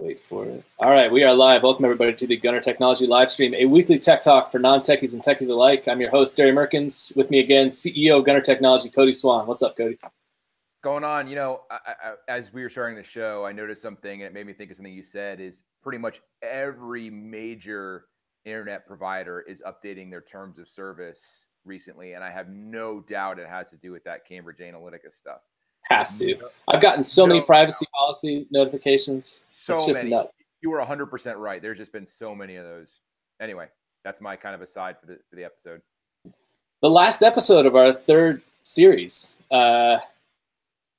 Wait for it. All right, we are live. Welcome, everybody, to the Gunner Technology Livestream, a weekly tech talk for non-techies and techies alike. I'm your host, Derry Merkins. With me again, CEO of Gunner Technology, Cody Swan. What's up, Cody? Going on, you know, as we were starting the show, I noticed something, and it made me think of something you said, is pretty much every major internet provider is updating their terms of service recently, and I have no doubt it has to do with that Cambridge Analytica stuff. Has to. I've gotten so many privacy policy notifications. It's just nuts. You were 100% right. There's just been so many of those. Anyway, that's my kind of aside for the episode. The last episode of our third series, I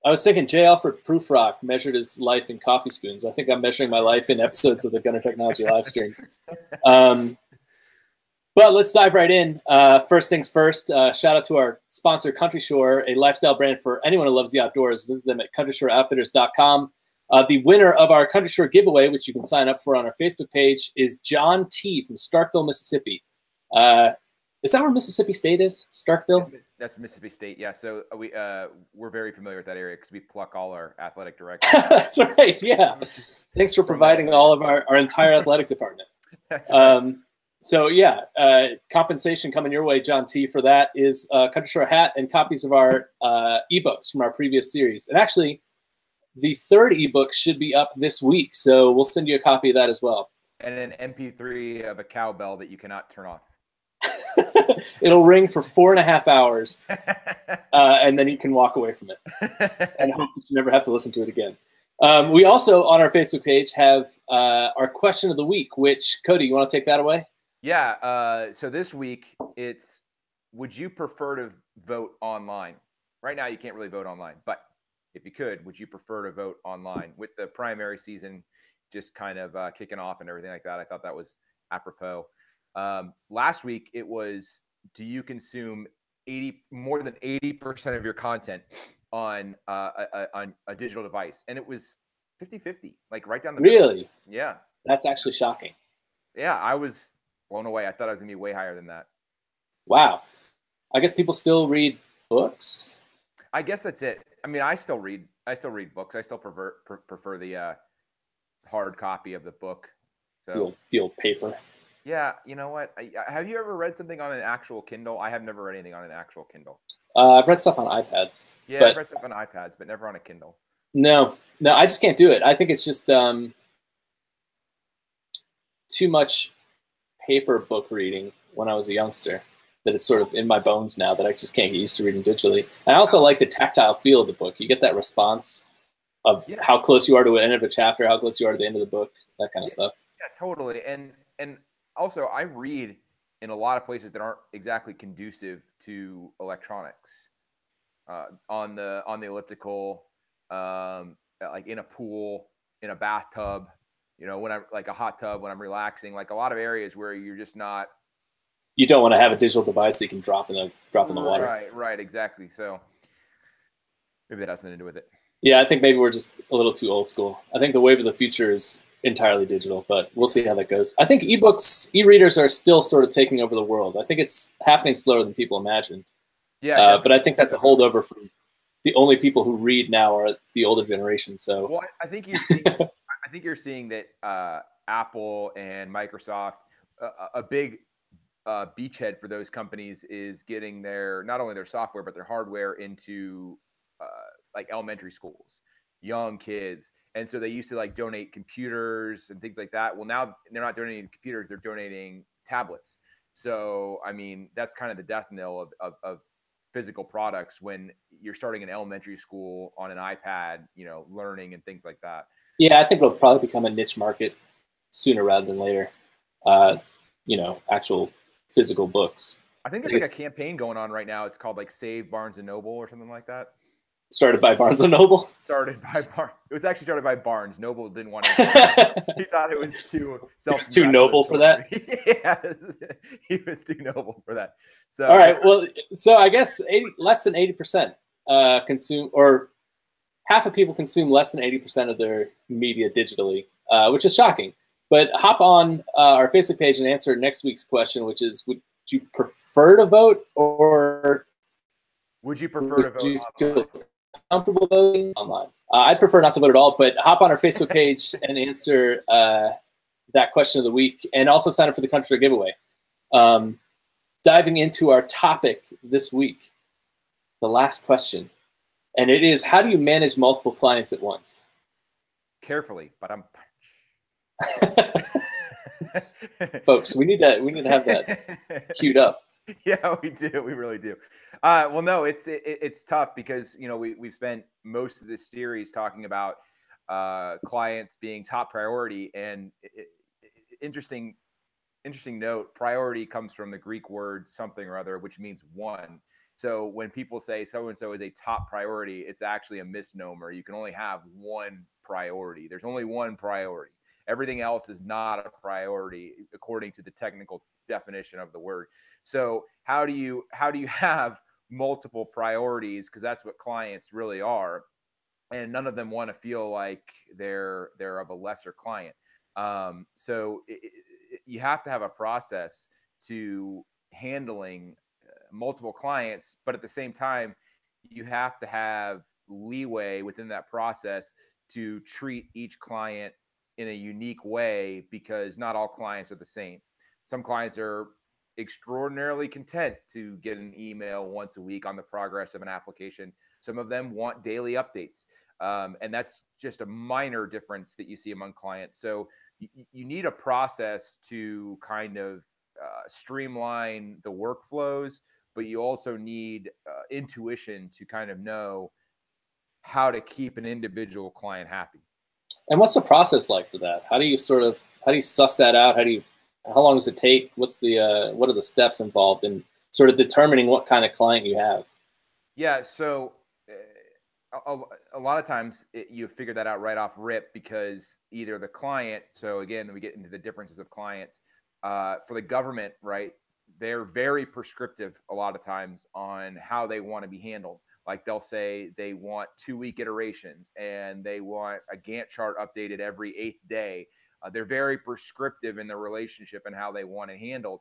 was thinking J. Alfred Prufrock measured his life in coffee spoons. I think I'm measuring my life in episodes of the Gunner Technology Livestream. But let's dive right in. First things first, shout out to our sponsor, Country Shore, a lifestyle brand for anyone who loves the outdoors. Visit them at countryshoreoutfitters.com. The winner of our Country Shore giveaway, which you can sign up for on our Facebook page, is John T. from Starkville, Mississippi. Is that where Mississippi State is? Starkville? That's Mississippi State, yeah. So we're very familiar with that area because we pluck all our athletic directors. That's right, yeah. Thanks for providing all of our entire athletic department. That's right. So yeah, compensation coming your way, John T. For that is Country Shore hat and copies of our ebooks from our previous series. And actually, the third ebook should be up this week, so we'll send you a copy of that as well. And an MP3 of a cowbell that you cannot turn off. It'll ring for 4.5 hours, and then you can walk away from it and hope that you never have to listen to it again. We also, on our Facebook page, have our question of the week, which, Cody, you want to take that away? Yeah. So this week, it's, would you prefer to vote online? Right now, you can't really vote online, but if you could, would you prefer to vote online? With the primary season just kind of kicking off and everything like that, I thought that was apropos. Last week, it was, do you consume more than 80% of your content on a digital device? And it was 50-50, like right down the middle. Really? Yeah. That's actually shocking. Yeah, I was blown away. I thought I was going to be way higher than that. Wow. I guess people still read books? I guess that's it. I mean, I still read books. I still prefer the hard copy of the book. So the old paper. Yeah, you know what? Have you ever read something on an actual Kindle? I have never read anything on an actual Kindle. I've read stuff on iPads. Yeah, I've read stuff on iPads, but never on a Kindle. No, I just can't do it. I think it's just too much paper book reading when I was a youngster, that it's sort of in my bones now that I just can't get used to reading digitally. And I also like the tactile feel of the book. You get that response of how close you are to the end of a chapter, how close you are to the end of the book, that kind of stuff. Yeah, totally. And also, I read in a lot of places that aren't exactly conducive to electronics. On the elliptical, like in a pool, in a bathtub, you know, when I'm like a hot tub, when I'm relaxing, like a lot of areas where you're just not. You don't want to have a digital device that you can drop in the water. Right, exactly. So maybe that has something to do with it. Yeah, I think maybe we're just a little too old school. I think the wave of the future is entirely digital, but we'll see how that goes. I think ebooks, e-readers are still sort of taking over the world. I think it's happening slower than people imagined. Yeah, but I think that's a holdover from the only people who read now are the older generation. So, well, I think you're seeing that Apple and Microsoft, a big beachhead for those companies is getting not only their software but their hardware into like elementary schools, young kids. And so they used to like donate computers and things like that. Well, now they're not donating computers, they're donating tablets. So, I mean, that's kind of the death knell of physical products when you're starting an elementary school on an iPad, you know, learning and things like that. Yeah, I think it'll probably become a niche market sooner rather than later. You know, actual physical books. I think there's like a campaign going on right now. It's called like Save Barnes and Noble or something like that. Started by Barnes and Noble? It was actually started by Barnes. Noble didn't want it. He thought it was too noble for that? Yeah, he was too noble for that. So all right, well, so I guess less than 80% consume, or half of people consume less than 80% of their media digitally, which is shocking. But hop on our Facebook page and answer next week's question, which is, would you prefer to vote, or would you prefer to vote online? comfortable voting online. I'd prefer not to vote at all, but hop on our Facebook page and answer that question of the week, and also sign up for the Country Store giveaway. Diving into our topic this week, the last question, and it is, how do you manage multiple clients at once? Carefully, but I'm. Folks, we need to have that queued up. Yeah, we do. We really do. Well, no, it's tough because, you know, we've spent most of this series talking about clients being top priority, and interesting note, priority comes from the Greek word something or other, which means one. So when people say so-and-so is a top priority, it's actually a misnomer. You can only have one priority. There's only one priority. Everything else is not a priority according to the technical definition of the word. So how do you have multiple priorities? Because that's what clients really are. And none of them want to feel like they're of a lesser client. So you have to have a process to handling multiple clients, but at the same time, you have to have leeway within that process to treat each client in a unique way, because not all clients are the same. Some clients are extraordinarily content to get an email once a week on the progress of an application. Some of them want daily updates. And that's just a minor difference that you see among clients. So you need a process to kind of streamline the workflows, but you also need intuition to kind of know how to keep an individual client happy. And what's the process like for that? How do you suss that out? How long does it take? What are the steps involved in sort of determining what kind of client you have? Yeah, so a lot of times you figure that out right off rip, because either the client, so again, we get into the differences of clients. For the government, right, they're very prescriptive a lot of times on how they want to be handled. Like they'll say they want 2-week iterations and they want a Gantt chart updated every 8th day. They're very prescriptive in their relationship and how they want it handled.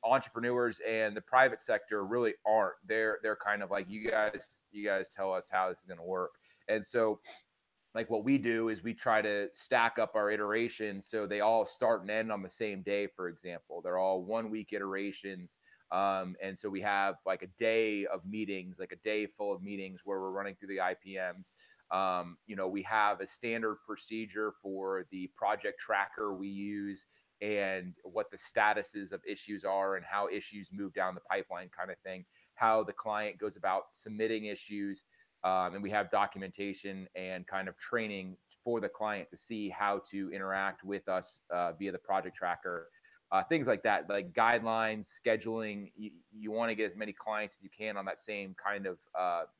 Entrepreneurs and the private sector really aren't. They're kind of like, you guys tell us how this is going to work. And so like what we do is we try to stack up our iterations so they all start and end on the same day. For example, they're all 1-week iterations. And so we have like a day of meetings, like a day full of meetings where we're running through the IPMs. We have a standard procedure for the project tracker we use, and what the statuses of issues are and how issues move down the pipeline kind of thing, how the client goes about submitting issues. And we have documentation and kind of training for the client to see how to interact with us via the project tracker. Things like that, like guidelines, scheduling. You want to get as many clients as you can on that same kind of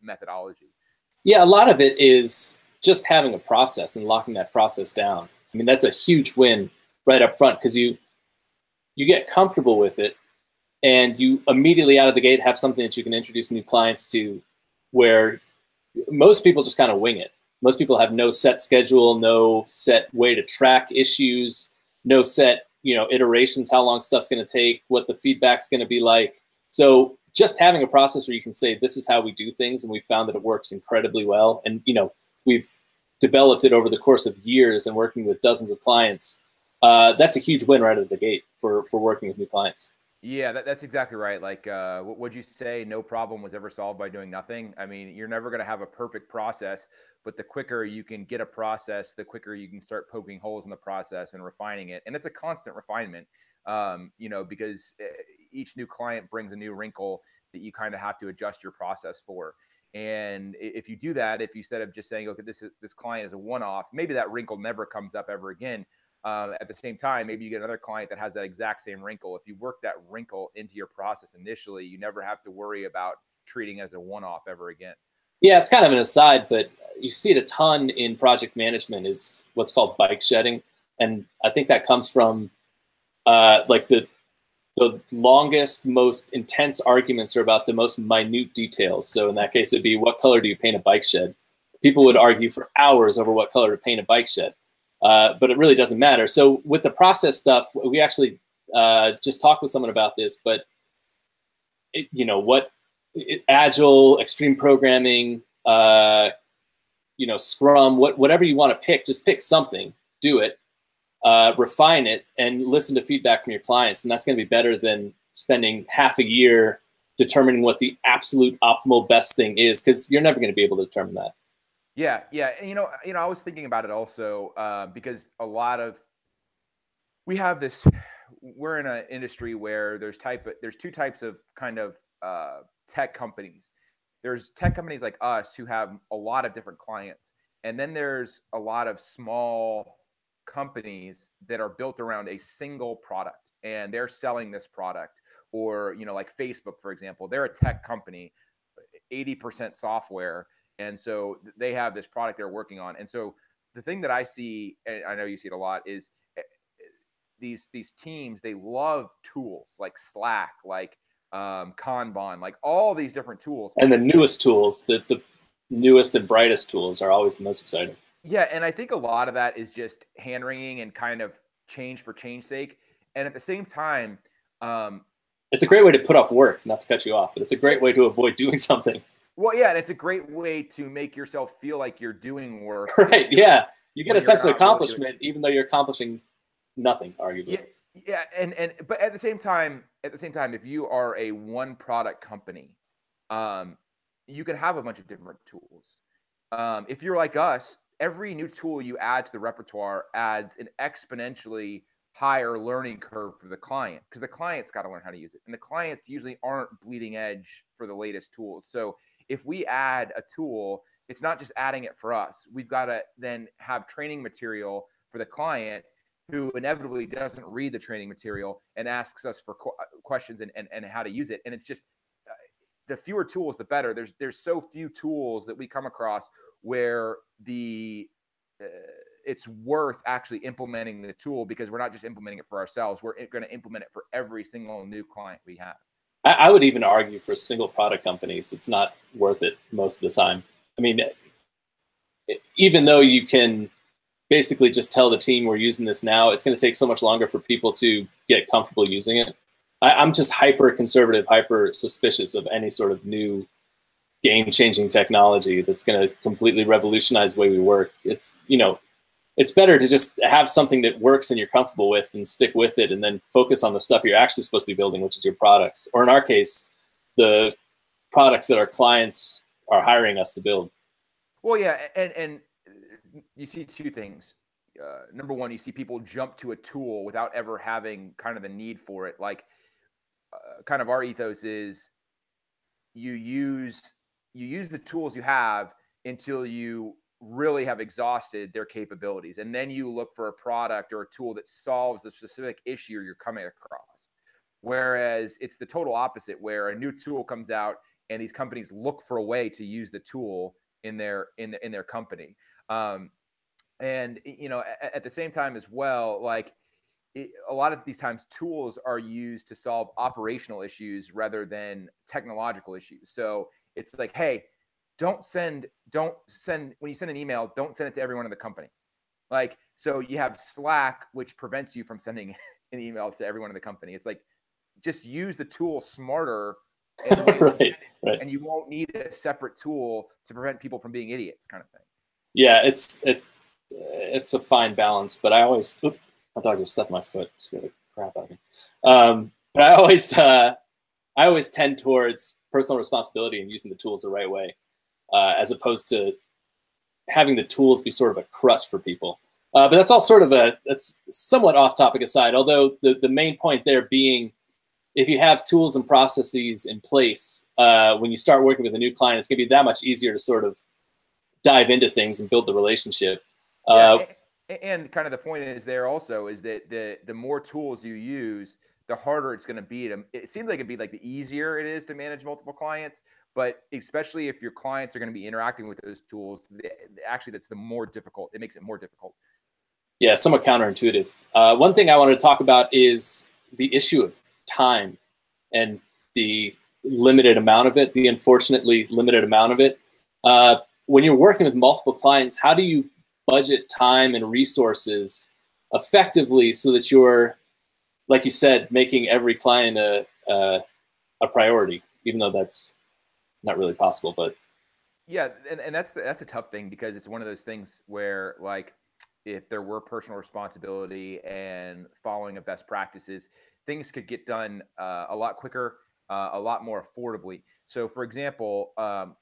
methodology. Yeah, a lot of it is just having a process and locking that process down. I mean, that's a huge win right up front, because you get comfortable with it, and you immediately out of the gate have something that you can introduce new clients to, where most people just kind of wing it. Most people have no set schedule, no set way to track issues, no set, iterations, how long stuff's going to take, what the feedback's going to be like. So just having a process where you can say, this is how we do things, and we found that it works incredibly well. And, we've developed it over the course of years and working with dozens of clients. That's a huge win right out of the gate for working with new clients. Yeah, that's exactly right. Like, would you say no problem was ever solved by doing nothing? I mean, you're never going to have a perfect process, but the quicker you can get a process, the quicker you can start poking holes in the process and refining it. And it's a constant refinement, because each new client brings a new wrinkle that you kind of have to adjust your process for. And if you do that, if you instead of just saying, okay, this client is a one-off, maybe that wrinkle never comes up ever again. At the same time, maybe you get another client that has that exact same wrinkle. If you work that wrinkle into your process initially, you never have to worry about treating as a one-off ever again. Yeah, it's kind of an aside, but you see it a ton in project management, is what's called bike shedding. And I think that comes from like the longest, most intense arguments are about the most minute details. So in that case, it'd be, what color do you paint a bike shed? People would argue for hours over what color to paint a bike shed. But it really doesn't matter. So with the process stuff, we actually just talked with someone about this, but Agile, extreme programming, Scrum, whatever you want to pick, just pick something, do it, refine it, and listen to feedback from your clients. And that's going to be better than spending half a year determining what the absolute optimal best thing is, because you're never going to be able to determine that. Yeah, yeah. And, I was thinking about it also because we're in an industry where there's two types of kind of tech companies. There's tech companies like us who have a lot of different clients. And then there's a lot of small companies that are built around a single product, and they're selling this product. Or, like Facebook, for example, they're a tech company, 80% software. And so they have this product they're working on. And so the thing that I see, and I know you see it a lot, is these teams, they love tools like Slack, like Kanban, like all these different tools. And the newest tools, the newest and brightest tools are always the most exciting. Yeah, and I think a lot of that is just hand wringing and kind of change for change sake. And at the same time, it's a great way to put off work, not to cut you off, but it's a great way to avoid doing something. Well, yeah, and it's a great way to make yourself feel like you're doing work. Right, yeah. You get a sense of accomplishment, even though you're accomplishing nothing, arguably. Yeah, but at the same time, if you are a one product company, you can have a bunch of different tools. If you're like us, every new tool you add to the repertoire adds an exponentially higher learning curve for the client, because the client's got to learn how to use it. And the clients usually aren't bleeding edge for the latest tools. So if we add a tool, it's not just adding it for us. We've got to then have training material for the client, who inevitably doesn't read the training material and asks us for questions and how to use it. And it's just the fewer tools, the better. There's so few tools that we come across where it's worth actually implementing the tool, because we're not just implementing it for ourselves. We're going to implement it for every single new client we have. I would even argue for single product companies, it's not worth it most of the time. I mean, even though you can basically just tell the team we're using this now, it's going to take so much longer for people to get comfortable using it. I'm just hyper conservative, hyper suspicious of any sort of new game-changing technology that's going to completely revolutionize the way we work. It's better to just have something that works and you're comfortable with and stick with it, and then focus on the stuff you're actually supposed to be building, which is your products. Or in our case, the products that our clients are hiring us to build. Well, yeah, and you see two things. Number one, you see people jump to a tool without ever having kind of the need for it. Like, kind of our ethos is you use the tools you have until you really have exhausted their capabilities, and then you look for a product or a tool that solves the specific issue you're coming across. Whereas it's the total opposite, where a new tool comes out and these companies look for a way to use the tool in their company. And at the same time as well, like a lot of these times tools are used to solve operational issues rather than technological issues. So it's like, hey, don't send when you send an email, don't send it to everyone in the company. Like, so you have Slack, which prevents you from sending an email to everyone in the company. It's like, just use the tool smarter, and, right. And you won't need a separate tool to prevent people from being idiots, kind of thing. Yeah, it's a fine balance, but I always, my dog just stepped my foot. It scared the crap out of me. But I always tend towards personal responsibility and using the tools the right way, as opposed to having the tools be sort of a crutch for people. But that's all sort of that's somewhat off topic aside, although the main point there being, if you have tools and processes in place, when you start working with a new client, it's going to be that much easier to sort of dive into things and build the relationship. And kind of the point is there also is that the more tools you use, the harder it's going to be. It seems like it'd be like the easier it is to manage multiple clients, but especially if your clients are going to be interacting with those tools, actually that's the more difficult. It makes it more difficult. Yeah, somewhat counterintuitive. One thing I wanted to talk about is the issue of time and the limited amount of it, the unfortunately limited amount of it. When you're working with multiple clients, how do you budget time and resources effectively so that you're, like you said, making every client a priority, even though that's not really possible. But yeah, and that's a tough thing, because it's one of those things where, like, if there were personal responsibility and following of best practices, things could get done a lot quicker, a lot more affordably. So, for example,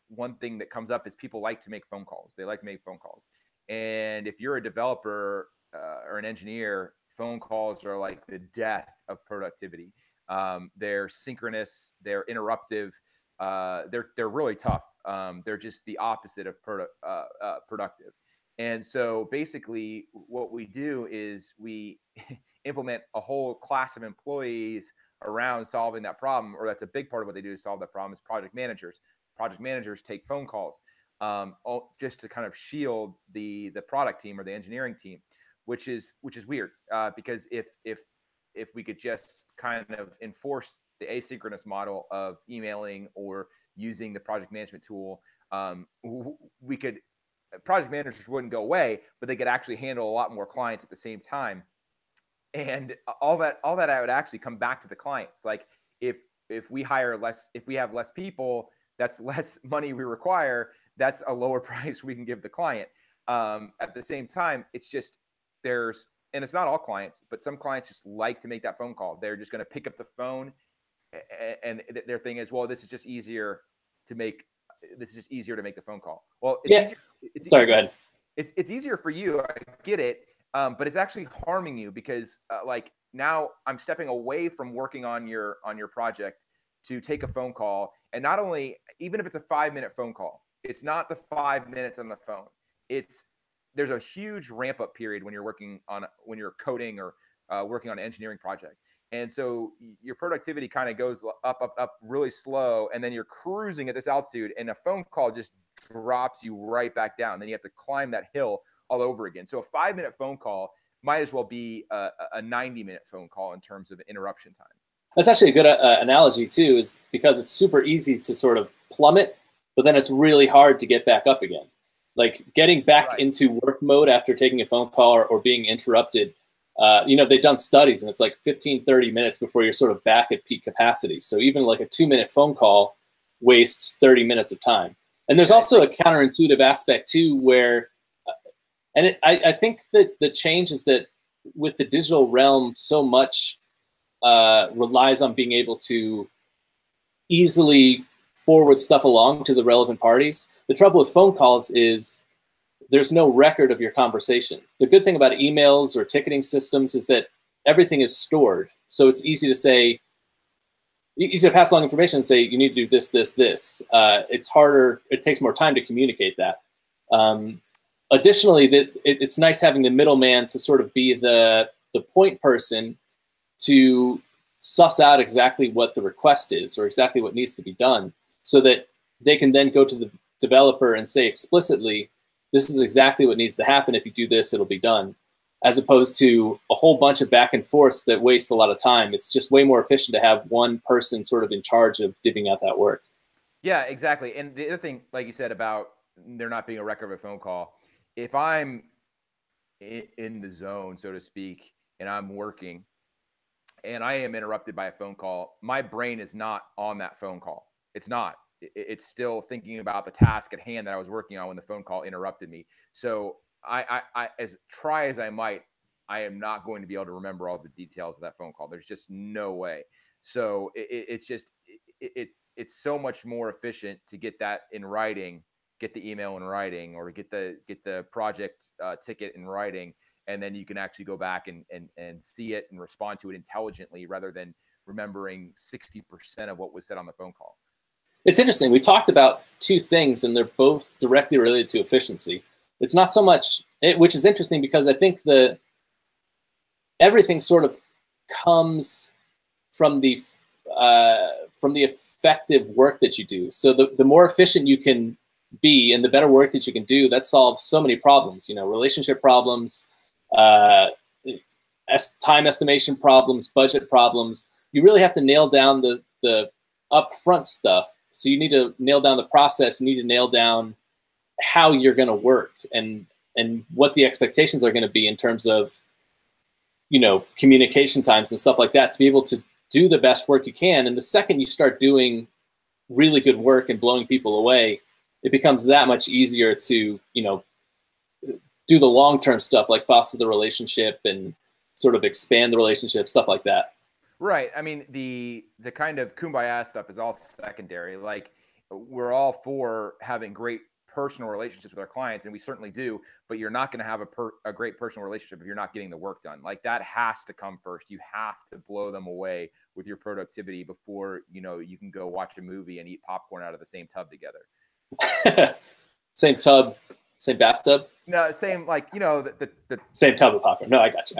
one thing that comes up is people like to make phone calls. They like to make phone calls, and if you're a developer or an engineer, phone calls are like the death of productivity. They're synchronous, they're interruptive, they're really tough. They're just the opposite of productive. And so basically, what we do is we implement a whole class of employees around solving that problem, or that's a big part of what they do to solve that problem. Is project managers. Project managers take phone calls, just to kind of shield the product team or the engineering team, which is weird, because if we could just kind of enforce the asynchronous model of emailing or using the project management tool, we could, project managers wouldn't go away, but they could actually handle a lot more clients at the same time. And all that I would actually come back to the clients. Like, if we hire less, if we have less people, that's less money we require. That's a lower price we can give the client. At the same time, it's just, and it's not all clients, but some clients just like to make that phone call. They're just going to pick up the phone, and their thing is, well, this is just easier to make the phone call. Well, it's easier. Sorry, go ahead. It's easier for you. I get it. But it's actually harming you, because like, now I'm stepping away from working on your project to take a phone call. And not only, even if it's a 5-minute phone call, it's not the 5 minutes on the phone. There's a huge ramp up period when you're coding or working on an engineering project. And so your productivity kind of goes up really slow, and then you're cruising at this altitude, and a phone call just drops you right back down. Then you have to climb that hill all over again. So a 5-minute phone call might as well be a 90-minute phone call in terms of interruption time. That's actually a good analogy too, is because it's super easy to sort of plummet, but then it's really hard to get back up again. Like, getting back into work mode after taking a phone call or being interrupted, they've done studies, and it's like 15, 30 minutes before you're sort of back at peak capacity. So even like a 2-minute phone call wastes 30 minutes of time. And there's also a counterintuitive aspect too, where, I think that the change is that with the digital realm, so much relies on being able to easily forward stuff along to the relevant parties. The trouble with phone calls is there's no record of your conversation. The good thing about emails or ticketing systems is that everything is stored. So it's easy to say, easy to pass along information and say, you need to do this, this, this. It's harder, it takes more time to communicate that. Additionally, it's nice having the middleman to sort of be the point person to suss out exactly what the request is or exactly what needs to be done, so that they can then go to the developer and say explicitly, this is exactly what needs to happen. If you do this, it'll be done. As opposed to a whole bunch of back and forths that waste a lot of time. It's just way more efficient to have one person sort of in charge of divvying out that work. Yeah, exactly. And the other thing, like you said, about there not being a record of a phone call, if I'm in the zone, so to speak, and I'm working and I am interrupted by a phone call, my brain is not on that phone call. It's not. It's still thinking about the task at hand that I was working on when the phone call interrupted me. So I as try as I might, I am not going to be able to remember all the details of that phone call. There's just no way. So it's so much more efficient to get that in writing, get the email in writing, or get the project ticket in writing, and then you can actually go back and see it and respond to it intelligently, rather than remembering 60% of what was said on the phone call. It's interesting. We talked about two things, and they're both directly related to efficiency. It's not so much, which is interesting because I think everything sort of comes from the effective work that you do. So the more efficient you can be and the better work that you can do, that solves so many problems, relationship problems, time estimation problems, budget problems. You really have to nail down the upfront stuff. So you need to nail down the process. You need to nail down how you're going to work and what the expectations are going to be in terms of, communication times and stuff like that, to be able to do the best work you can. And the second you start doing really good work and blowing people away, it becomes that much easier to, you know, do the long-term stuff like foster the relationship and sort of expand the relationship, stuff like that. Right. I mean, the kind of kumbaya stuff is all secondary. Like, we're all for having great personal relationships with our clients, and we certainly do. But you're not going to have a great personal relationship if you're not getting the work done. Like, that has to come first. You have to blow them away with your productivity before, you know, you can go watch a movie and eat popcorn out of the same tub together. Same tub, same bathtub. No, same, like, you know, the same tub of popcorn. No, I got you.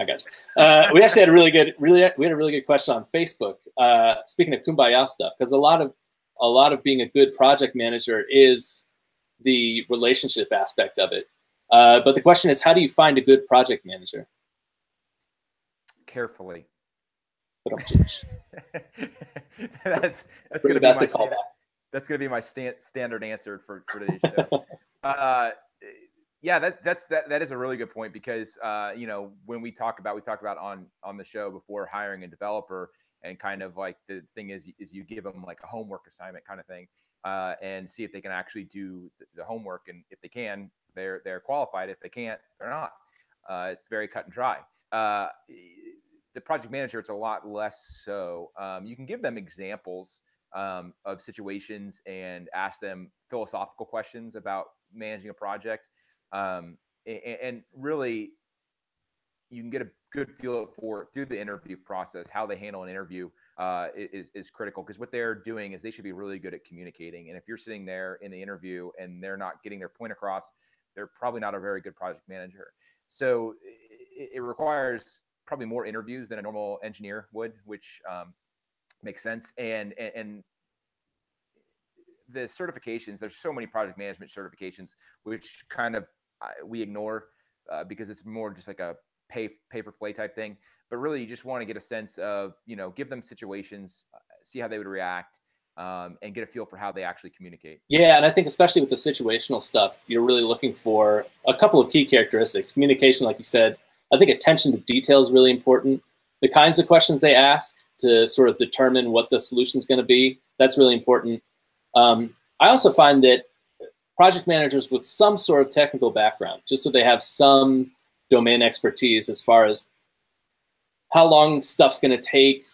We actually had a really good question on Facebook. Speaking of kumbaya stuff, because a lot of being a good project manager is the relationship aspect of it. But the question is, how do you find a good project manager? Carefully. That's gonna be a callback. That's gonna be my standard answer for today's show. Yeah, that is a really good point, because you know, when we talked about on the show before hiring a developer, and kind of like the thing is you give them like a homework assignment kind of thing, and see if they can actually do the homework, and if they can, they're qualified. If they can't, they're not. It's very cut and dry. The project manager, it's a lot less so. You can give them examples of situations and ask them philosophical questions about managing a project. And really, you can get a good feel for through the interview process. How they handle an interview is critical, because what they're doing is they should be really good at communicating. And if you're sitting there in the interview and they're not getting their point across, they're probably not a very good project manager. So it requires probably more interviews than a normal engineer would, which makes sense. And the certifications, there's so many project management certifications, which kind of we ignore because it's more just like a pay for play type thing. But really, you just want to get a sense of, you know, give them situations, see how they would react, and get a feel for how they actually communicate. Yeah, and I think especially with the situational stuff, you're really looking for a couple of key characteristics. Communication, like you said. I think attention to detail is really important. The kinds of questions they ask to sort of determine what the solution is going to be, that's really important. I also find that project managers with some sort of technical background, just so they have some domain expertise as far as how long stuff's going to take,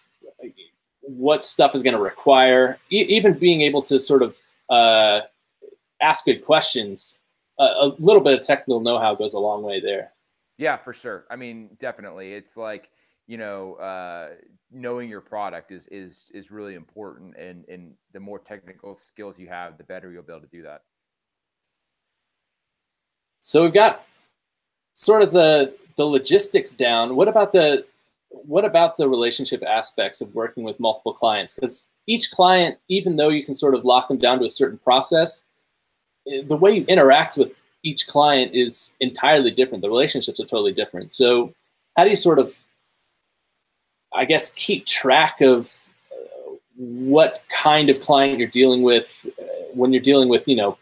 what stuff is going to require, even being able to sort of ask good questions, a little bit of technical know-how goes a long way there. Yeah, for sure. I mean, definitely. It's like, you know, knowing your product is really important, and the more technical skills you have, the better you'll be able to do that. So we've got sort of the logistics down. What about the relationship aspects of working with multiple clients? Because each client, even though you can sort of lock them down to a certain process, the way you interact with each client is entirely different. The relationships are totally different. So how do you sort of, I guess, keep track of what kind of client you're dealing with when you're dealing with, you know,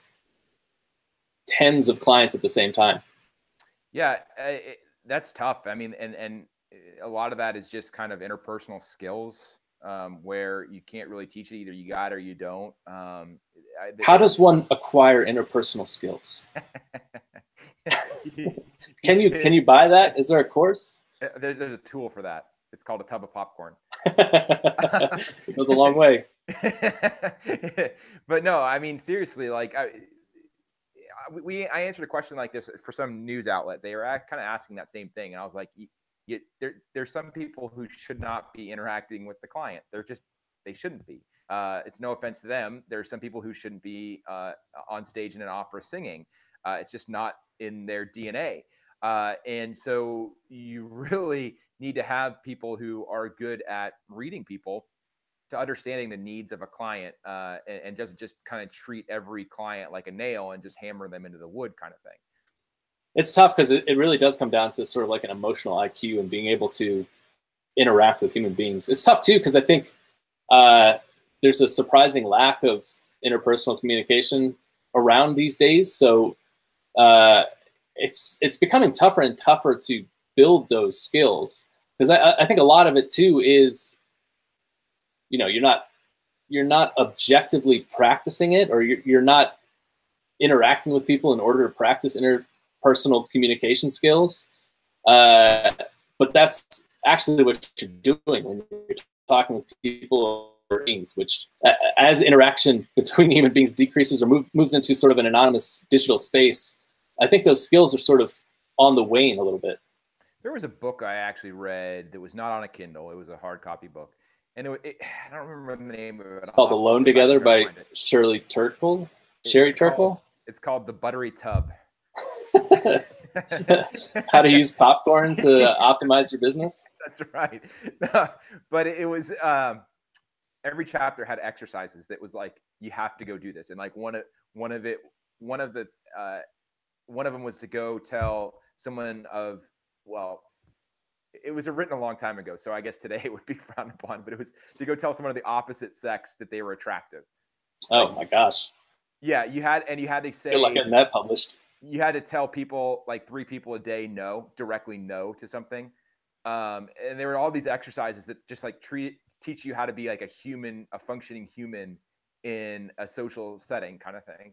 tens of clients at the same time? Yeah, that's tough. I mean, and a lot of that is just kind of interpersonal skills, where you can't really teach it. Either you got it or you don't. How does one acquire interpersonal skills? Can you buy that? Is there a course? There's a tool for that. It's called a tub of popcorn. It goes a long way. But no, I mean, seriously, like I answered a question like this for some news outlet. They were kind of asking that same thing, and I was like, there's some people who should not be interacting with the client. They shouldn't be. It's no offense to them. There's some people who shouldn't be on stage in an opera singing. It's just not in their DNA. And so you really need to have people who are good at reading people, to understanding the needs of a client, and doesn't just kind of treat every client like a nail and just hammer them into the wood kind of thing. It's tough because it really does come down to sort of like an emotional IQ and being able to interact with human beings. It's tough too because I think there's a surprising lack of interpersonal communication around these days. So it's becoming tougher and tougher to build those skills, because I think a lot of it too is, you know, you're not not objectively practicing it, or you're not interacting with people in order to practice interpersonal communication skills. But that's actually what you're doing when you're talking with people or teams, which as interaction between human beings decreases or moves into sort of an anonymous digital space, I think those skills are sort of on the wane a little bit. There was a book I actually read that was not on a Kindle. It was a hard copy book. And I don't remember the name of it. It's called Alone Together by Shirley Turkle. Sherry Turkle? It's called The Buttery Tub. How to use popcorn to optimize your business? That's right. But it was every chapter had exercises that was like, you have to go do this. And like one of them was to go tell someone of, well, it was written a long time ago, so I guess today it would be frowned upon, but it was to go tell someone of the opposite sex that they were attractive. Oh my gosh. Yeah, you had to say, good luck getting that published. You had to tell people, like 3 people a day, directly no to something. And there were all these exercises that just like teach you how to be like a functioning human in a social setting kind of thing.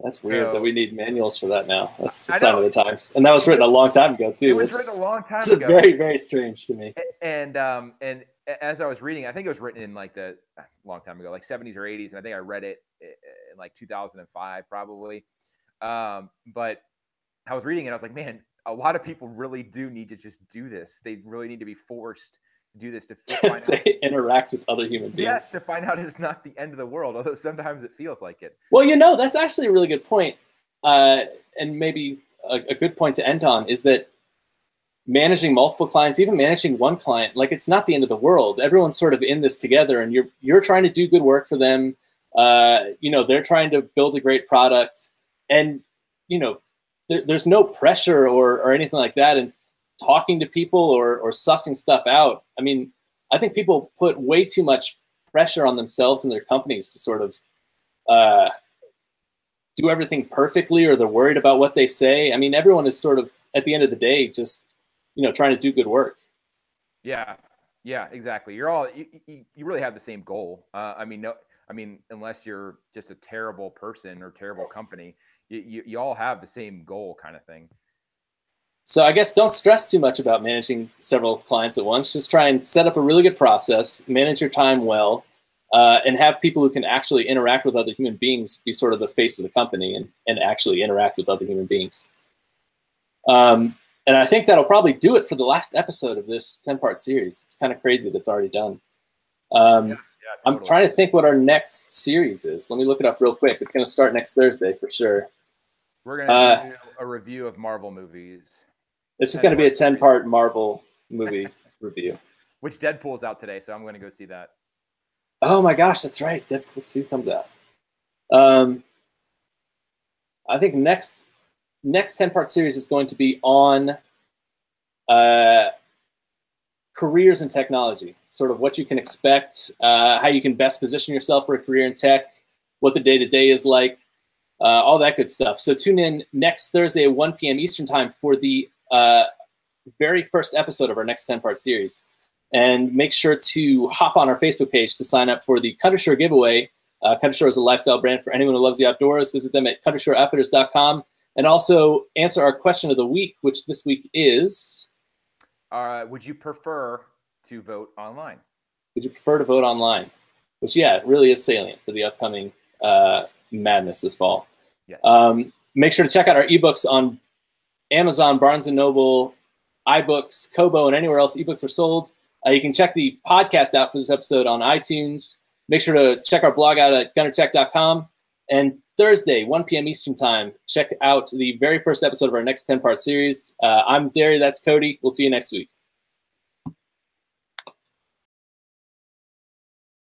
That's weird that we need manuals for that now. That's the sign of the times. And that was written a long time ago, too. It was written a long time ago. It's very, very strange to me. And as I was reading, I think it was written in like a long time ago, like 70s or 80s. And I think I read it in like 2005, probably. But I was reading it. I was like, man, a lot of people really do need to just do this. They really need to be forced to do this to interact with other human beings. Yes, to find out it's not the end of the world, although sometimes it feels like it. Well, that's actually a really good point. And maybe a good point to end on is that managing multiple clients, even managing one client, like it's not the end of the world. Everyone's sort of in this together, and you're trying to do good work for them. They're trying to build a great product, and there's no pressure or anything like that. And talking to people or sussing stuff out. I mean, I think people put way too much pressure on themselves and their companies to sort of do everything perfectly, or they're worried about what they say. I mean, everyone is sort of, at the end of the day, just, trying to do good work. Yeah, exactly. You really have the same goal. Unless you're just a terrible person or terrible company, you all have the same goal kind of thing. So I guess don't stress too much about managing several clients at once. Just try and set up a really good process, manage your time well, and have people who can actually interact with other human beings be sort of the face of the company and actually interact with other human beings. And I think that'll probably do it for the last episode of this 10-part series. It's kind of crazy that it's already done. Totally. I'm trying to think what our next series is. Let me look it up real quick. It's going to start next Thursday for sure. We're going to do a review of Marvel movies. It's just going to be a 10-part Marvel movie review. Which Deadpool's out today, so I'm going to go see that. Oh my gosh, that's right. Deadpool 2 comes out. I think next 10-part series is going to be on careers in technology, sort of what you can expect, how you can best position yourself for a career in tech, what the day-to-day is like, all that good stuff. So tune in next Thursday at 1 p.m. Eastern time for the very first episode of our next 10-part series. And make sure to hop on our Facebook page to sign up for the Country Shore giveaway. Country Shore is a lifestyle brand for anyone who loves the outdoors. Visit them at countryshoreoutfitters.com. And also answer our question of the week, which this week is... would you prefer to vote online? Would you prefer to vote online? Which, yeah, it really is salient for the upcoming madness this fall. Yes. Make sure to check out our ebooks on Amazon, Barnes & Noble, iBooks, Kobo, and anywhere else ebooks are sold. You can check the podcast out for this episode on iTunes. Make sure to check our blog out at gunnertech.com. And Thursday, 1 p.m. Eastern time, check out the very first episode of our next 10-part series. I'm Derry, that's Cody. We'll see you next week.